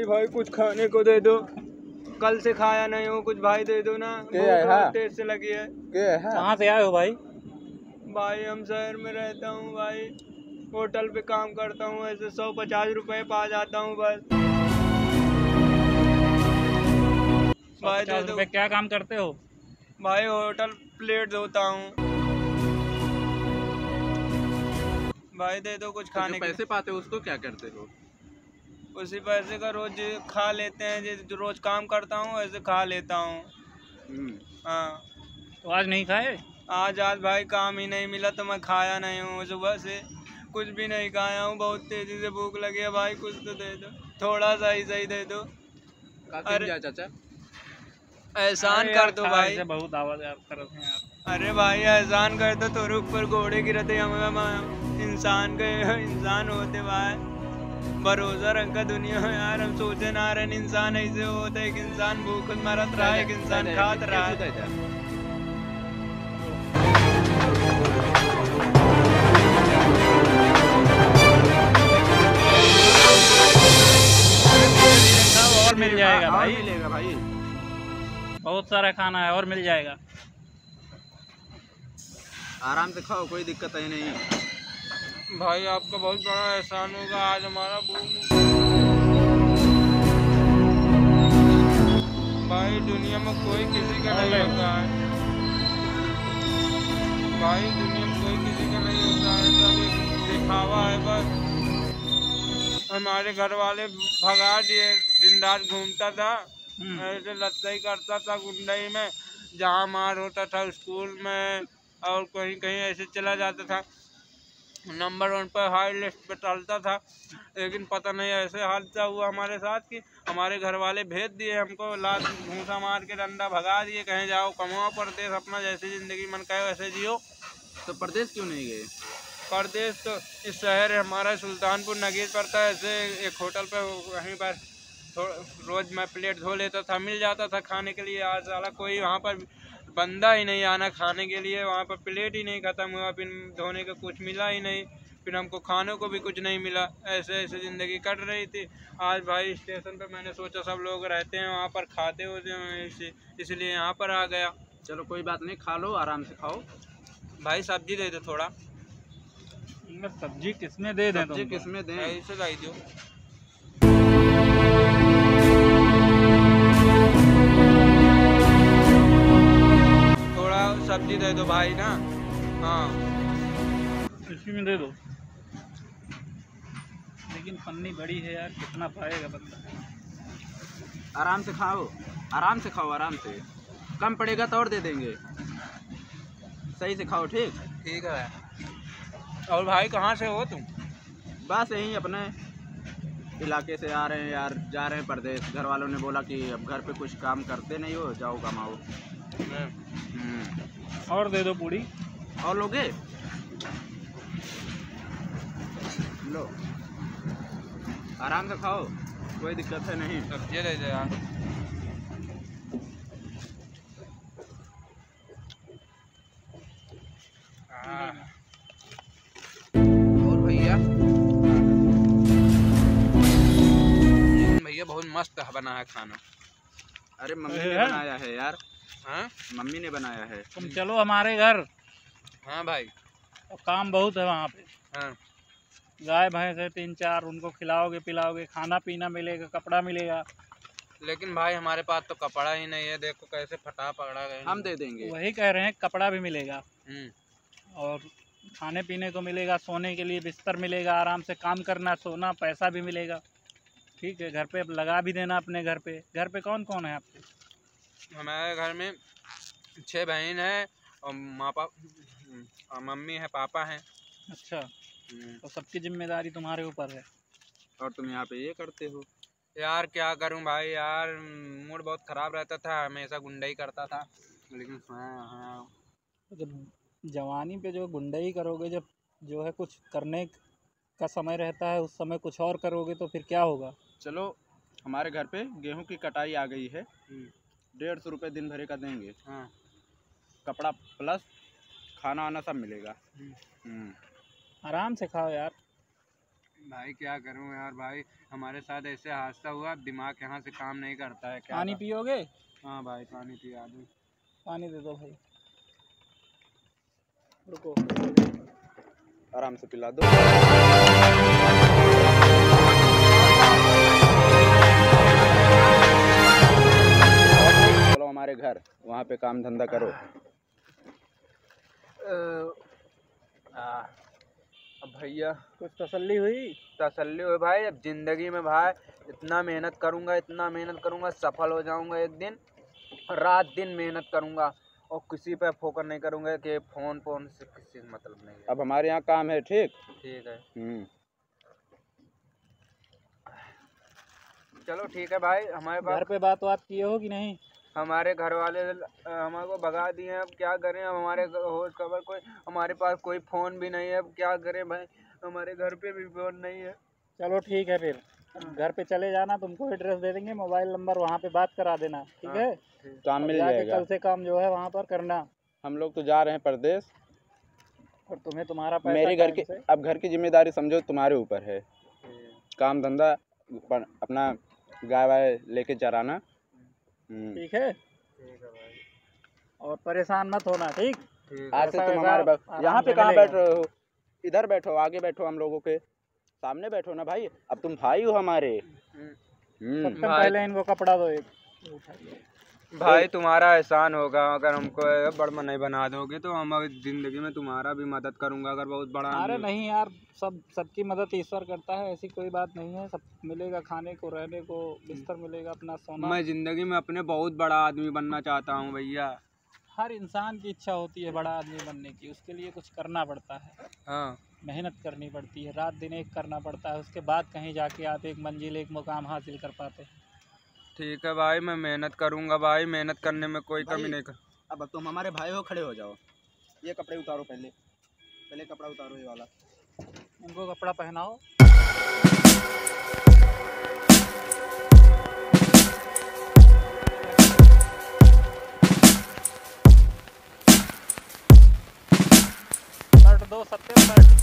भाई कुछ खाने को दे दो, कल से खाया नहीं हूँ, कुछ भाई दे दो ना, तेज से लगी है। कहाँ से आए हो भाई? भाई हम शहर में रहता हूँ भाई, होटल पे काम करता हूँ, ऐसे 150 रुपए पा जाता हूँ बस। भाई 150 रुपए क्या काम करते हो? भाई होटल प्लेट धोता हूँ। भाई दे दो कुछ खाने के। पैसे पाते हो उसको क्या करते हो? उसी पैसे का रोज खा लेते हैं, जो रोज काम करता हूँ ऐसे खा लेता हूँ। हाँ तो आज नहीं खाए? आज भाई काम ही नहीं मिला तो मैं खाया नहीं हूँ, सुबह से कुछ भी नहीं खाया हूँ, बहुत तेजी से भूख लगी है भाई, कुछ तो दे दो, थोड़ा सा ही सही दे दो। अरे चाचा एहसान कर दो भाई, बहुत आवाज करते हैं यार। अरे भाई एहसान कर दो, तोरे ऊपर घोड़े गिरते हम इंसान होते भाई, भरोसा रखा दुनिया में यार, हम सोचे ना रहे इंसान ऐसे होता है, एक इंसान भूख मरत रहा है, एक इंसान खात रहा है। और मिल जाएगा भाई, मिलेगा भाई, बहुत सारा खाना है और मिल जाएगा। आराम से खाओ, कोई दिक्कत है नहीं। भाई आपका बहुत बड़ा एहसान होगा, आज हमारा भाई दुनिया में कोई किसी का नहीं होता है भाई, दुनिया में कोई किसी का नहीं होता है, सब एक दिखावा है बस। हमारे घर वाले भगा दिए, दिन रात घूमता था ऐसे लत्ते ही करता था गुंडई में, जहाँ मार होता था स्कूल में और कहीं कहीं ऐसे चला जाता था, नंबर 1 पर हाई लिस्ट पे चलता था। लेकिन पता नहीं ऐसे हादसा हुआ हमारे साथ कि हमारे घर वाले भेज दिए हमको, लात घूंसा मार के डंडा भगा दिए, कहीं जाओ कमाओ परदेश, अपना जैसी ज़िंदगी मन कहे वैसे जियो। तो परदेश क्यों नहीं गए? परदेश तो इस शहर हमारा सुल्तानपुर नगीर पड़ता है, ऐसे एक होटल पर वहीं पर रोज़ मैं प्लेट धो लेता था, मिल जाता था खाने के लिए। आज साला कोई वहाँ पर बंदा ही नहीं आना खाने के लिए, वहाँ पर प्लेट ही नहीं ख़त्म हुआ, फिर धोने का कुछ मिला ही नहीं, फिर हमको खाने को भी कुछ नहीं मिला, ऐसे ऐसे ज़िंदगी कट रही थी। आज भाई स्टेशन पे मैंने सोचा सब लोग रहते हैं वहाँ पर, खाते होते हैं, इसलिए यहाँ पर आ गया। चलो कोई बात नहीं, खा लो, आराम से खाओ। भाई सब्जी दे दो थोड़ा। सब्जी किसमें दे दें? सब्जी किसमें दें? ऐसे लाई दो। थोड़ा सब्जी दे दो भाई ना। हाँ इसी में दे दो, लेकिन पन्नी बड़ी है यार, कितना पाएगा बंदा। आराम से खाओ, आराम से खाओ, आराम से, कम पड़ेगा तो और दे देंगे, सही से खाओ। ठीक है। और भाई कहाँ से हो तुम? बस यहीं अपने इलाके से आ रहे हैं यार, जा रहे हैं परदेश। घर वालों ने बोला कि अब घर पे कुछ काम करते नहीं हो, जाओ कमाओ। और दे दो पूड़ी। और लोगे? लो, आराम से खाओ, कोई दिक्कत है नहीं। सब्जी दे दो यार। और भैया बहुत मस्त बना है खाना। अरे मम्मी ने बनाया है यार। हाँ मम्मी ने बनाया है। तुम चलो हमारे घर। हाँ भाई, और काम बहुत है वहाँ पे। हाँ गाय भैंस है 3-4, उनको खिलाओगे पिलाओगे, खाना पीना मिलेगा, कपड़ा मिलेगा। लेकिन भाई हमारे पास तो कपड़ा ही नहीं है, देखो कैसे फटा पकड़ा गए। हम दे देंगे। वही कह रहे हैं, कपड़ा भी मिलेगा और खाने पीने को मिलेगा, सोने के लिए बिस्तर मिलेगा, आराम से काम करना, सोना, पैसा भी मिलेगा। ठीक है, घर पे लगा भी देना अपने घर पे। घर पे कौन कौन है आपके? हमारे घर में 6 बहन है और मम्मी है, पापा हैं। अच्छा, तो सबकी जिम्मेदारी तुम्हारे ऊपर है। और तुम यहाँ पे ये करते हो यार? क्या करूं भाई यार, मूड बहुत ख़राब रहता था, हमेशा गुंडई करता था। लेकिन हाँ जब जवानी पे जो गुंडई करोगे, जब जो है कुछ करने का समय रहता है, उस समय कुछ और करोगे तो फिर क्या होगा? चलो, हमारे घर पे गेहूं की कटाई आ गई है, 150 रुपये दिन भरे का देंगे। हाँ, कपड़ा प्लस खाना आना सब मिलेगा। आराम से खाओ यार। भाई क्या करूं यार भाई, हमारे साथ ऐसे हादसा हुआ, दिमाग यहाँ से काम नहीं करता है। क्या पानी पियोगे? हाँ भाई पानी पिया दो। पानी दे दो भाई। रुको। आराम से पिला दो। चलो हमारे घर, वहाँ पे काम धंधा करो। अब भैया कुछ तसल्ली हुई? तसल्ली हो भाई, अब जिंदगी में भाई इतना मेहनत करूंगा, सफल हो जाऊंगा एक दिन। रात दिन मेहनत करूंगा और किसी पे फोकस नहीं करूंगा कि फोन से किसी से मतलब नहीं है। अब हमारे यहाँ काम है, ठीक ठीक है। चलो ठीक है भाई, हमारे घर पे बात किए हो कि नहीं? हमारे घर वाले हमारे को भगा दिए, अब क्या करें। अब हमारे होश खबर कोई, हमारे पास कोई फ़ोन भी नहीं है, अब क्या करें भाई, हमारे घर पे भी फ़ोन नहीं है। चलो ठीक है, फिर घर पे चले जाना, तुमको एड्रेस दे देंगे, मोबाइल नंबर, वहाँ पे बात करा देना, ठीक है? काम मिल जाके जाएगा। कल से काम जो है वहाँ पर करना। हम लोग तो जा रहे हैं परदेश, और तुम्हें तुम्हारा पैसा मेरे घर की, टाइम से अब घर की जिम्मेदारी समझो तुम्हारे ऊपर है। काम धंधा अपना गाय वाय लेके चराना। ठीक है? ठीक है भाई। और परेशान मत होना, ठीक? आज से पैसा तुम वैसा हमारे आराम यहाँ पे से कहाँ मिलेगा। बैठ रहे हो? इधर बैठो, आगे बैठो, हम लोगों के सामने बैठो ना भाई, अब तुम भाई हो हमारे। सबसे पहले इनको कपड़ा दो एक। भाई तुम्हारा एहसान होगा, अगर हमको बड़ा नहीं बना दोगे तो हम जिंदगी में तुम्हारा भी मदद करूंगा, अगर बहुत बड़ा। अरे नहीं यार, सबकी मदद ईश्वर करता है, ऐसी कोई बात नहीं है। सब मिलेगा, खाने को, रहने को, बिस्तर मिलेगा, अपना सोना। मैं जिंदगी में अपने बहुत बड़ा आदमी बनना चाहता हूँ भैया। हर इंसान की इच्छा होती है बड़ा आदमी बनने की, उसके लिए कुछ करना पड़ता है। हाँ मेहनत करनी पड़ती है, रात दिन एक करना पड़ता है, उसके बाद कहीं जाके आप एक मंजिल, एक मुकाम हासिल कर पाते हैं। ठीक है भाई, मैं मेहनत करूंगा भाई, मेहनत करने में कोई कमी नहीं कर। अब तुम हमारे भाई हो, खड़े हो जाओ। ये कपड़े उतारो, पहले कपड़ा उतारो, ये वाला। इनको कपड़ा पहनाओ। शर्ट दो, सत्य शर्ट।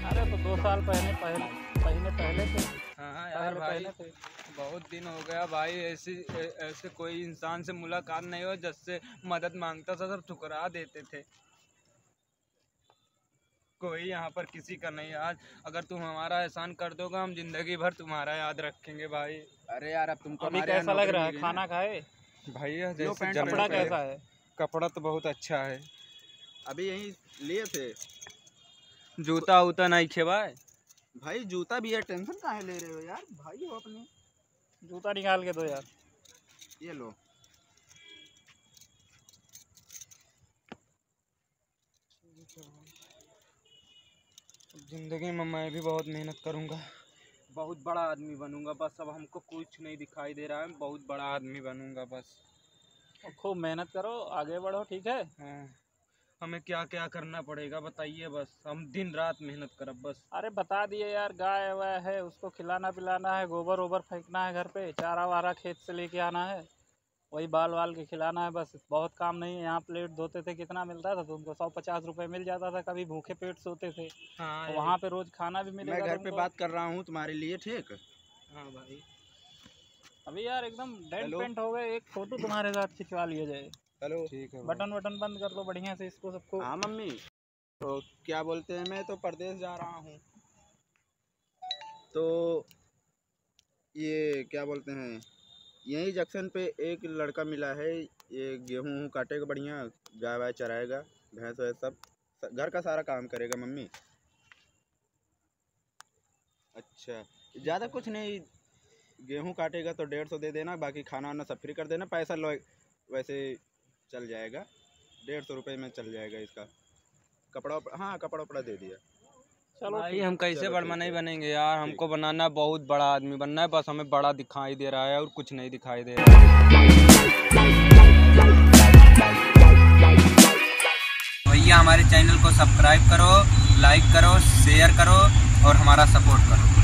अरे तो 2 साल पहले थे। हाँ यार भाई, पहले थे। बहुत दिन हो गया भाई, ऐसे कोई इंसान से मुलाकात नहीं हो, जिससे मदद मांगता था सब ठुकरा देते थे। कोई यहाँ पर किसी का नहीं। आज अगर तुम हमारा एहसान कर दोगे, हम जिंदगी भर तुम्हारा याद रखेंगे भाई। अरे यार, अब तुमको अभी हमारे यहाँ कैसा लग नौकरी रहा है? मिली खाना खाए? भैया लो जैसे पैंट, जन्नत कपड़ा है। कैसा है? कपड़ा तो बहुत अच्छा है। अभी यहीं लिए थे जूता उता नहीं खे भाई। भाई। जूता भी है, टेंशन काहे ले रहे हो यार, भाई हो अपने। जूता निकाल के दो यार। ये लो। जिंदगी में मैं भी बहुत मेहनत करूंगा, बहुत बड़ा आदमी बनूंगा। बस अब हमको कुछ नहीं दिखाई दे रहा है, बहुत बड़ा आदमी बनूंगा बस। और खूब मेहनत करो, आगे बढ़ो, ठीक है? हाँ। हमें क्या क्या करना पड़ेगा बताइए, बस हम दिन रात मेहनत करब बस। अरे बता दिए यार, गाय वाय है, उसको खिलाना पिलाना है, गोबर वोबर फेंकना है घर पे, चारा वारा खेत से लेके आना है, वही बाल वाल के खिलाना है बस। बहुत काम नहीं है। यहाँ प्लेट धोते थे, कितना मिलता था तुमको? 150 रुपये मिल जाता था, कभी भूखे पेट सोते थे। हाँ वहाँ पे रोज खाना भी मिलेगा मैं घर पे तुमको। बात कर रहा हूँ तुम्हारे लिए, ठीक। हाँ भाई। अभी यार एकदम डेंट हेलो। पेंट हो गए, एक फोटो तुम्हारे साथ खिंचवा लिया जाए। हेलो। ठीक है भाई। बटन वटन बंद कर दो बढ़िया से इसको सबको। हाँ मम्मी, तो क्या बोलते हैं, मैं तो परदेश जा रहा हूँ, तो ये क्या बोलते हैं, यहीं जंक्शन पे एक लड़का मिला है, ये गेहूँ काटेगा बढ़िया, गाय वाय चराएगा, भैंस वैस सब, घर का सारा काम करेगा मम्मी। अच्छा, ज़्यादा कुछ नहीं, गेहूँ काटेगा तो 150 दे देना, बाकी खाना वाना सब फ्री कर देना। पैसा लो वैसे चल जाएगा, 150 रुपये में चल जाएगा इसका। कपड़ा हाँ, कपड़ा उपड़ा दे दिया। चलो भाई हम कैसे बड़ा नहीं बनेंगे यार, हमको बनाना है, बहुत बड़ा आदमी बनना है, बस हमें बड़ा दिखाई दे रहा है और कुछ नहीं दिखाई दे रहा है। भैया हमारे चैनल को सब्सक्राइब करो, लाइक करो, शेयर करो और हमारा सपोर्ट करो।